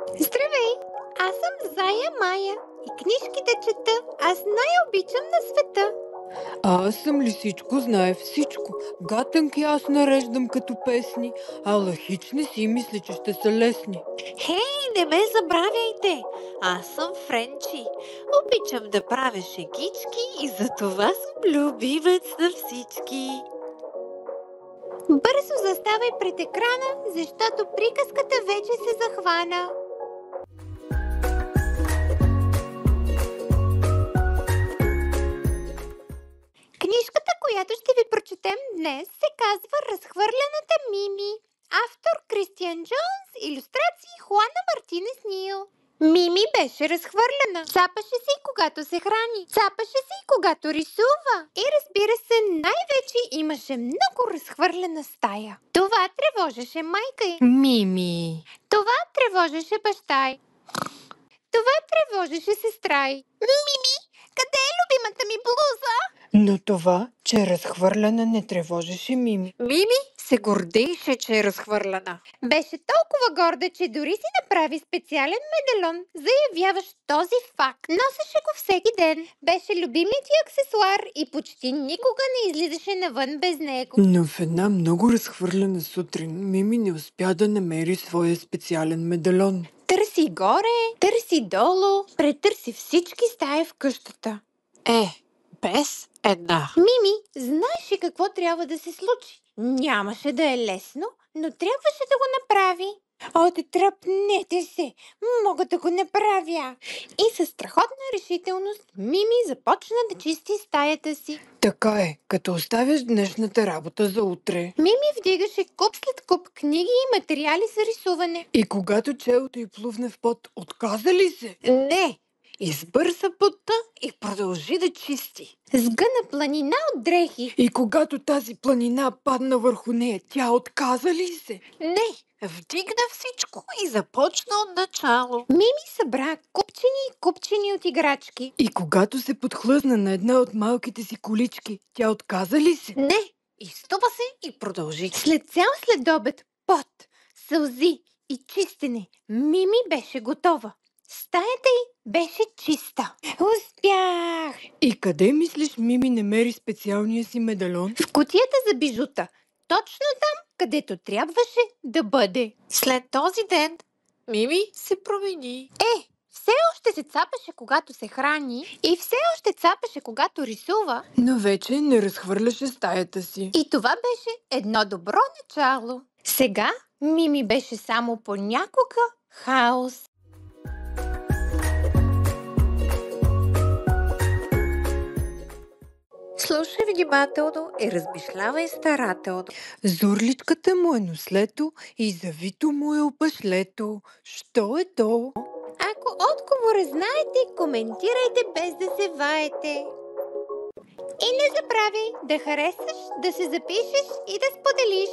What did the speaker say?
Здравей! Аз съм Зая Мая и книжките чета. Аз най-обичам на света. А аз съм Лисичко, знае всичко. Гатанки аз нареждам като песни, а лъхич не си мисля, че ще са лесни. Хей, не ме забравяйте! Аз съм Френчи. Обичам да правя шегички и затова съм любимец на всички. Бързо заставай пред екрана, защото приказката вече се захвана. Книжката, която ще ви прочетем днес, се казва "Разхвърляната Мими". Автор Кристиан Джонс, илюстрации Хуана Мартинес Нил. Мими беше разхвърляна. Цапаше се и когато се храни. Цапаше се и когато рисува. И разбира се, най-вече имаше много разхвърляна стая. Това тревожеше майка й. Мими. Това тревожеше баща й. Това тревожеше сестра й. Мими, къде е любимата ми блуза? Но това, че е разхвърляна, не тревожеше Мими. Мими се гордееше, че е разхвърляна. Беше толкова горда, че дори си направи специален медальон, заявяващ този факт. Носеше го всеки ден. Беше любимият ти аксесуар и почти никога не излизаше навън без него. Но в една много разхвърляна сутрин Мими не успя да намери своя специален медальон. Търси горе, търси долу, претърси всички стаи в къщата. Без една. Мими знаеше какво трябва да се случи. Нямаше да е лесно, но трябваше да го направи. Отдръпнете се! Мога да го направя! И със страхотна решителност Мими започна да чисти стаята си. Така е, като оставяш днешната работа за утре. Мими вдигаше куп след куп книги и материали за рисуване. И когато челото й плувне в пот, отказа ли се? Не! Избърса потта и продължи да чисти. Сгъна планина от дрехи. И когато тази планина падна върху нея, тя отказа ли се? Не! Вдигна всичко и започна от начало. Мими събра купчини и купчини от играчки. И когато се подхлъзна на една от малките си колички, тя отказа ли се? Не! Изтупа се и продължи. След цял следобед, пот, сълзи и чистене, Мими беше готова. Стаята й беше чиста. Успях! И къде мислиш Мими намери специалния си медальон? В кутията за бижута. Точно там, където трябваше да бъде. След този ден Мими се промени. Все още се цапаше, когато се храни и все още цапаше, когато рисува. Но вече не разхвърляше стаята си. И това беше едно добро начало. Сега Мими беше само понякога хаос. Слушай внимателно и размишлявай старателно. Зурличката му е нослето и завито му е опашлето. Що е то? Ако отговора знаете, коментирайте без да се ваете. И не забравяй да харесаш, да се запишеш и да споделиш.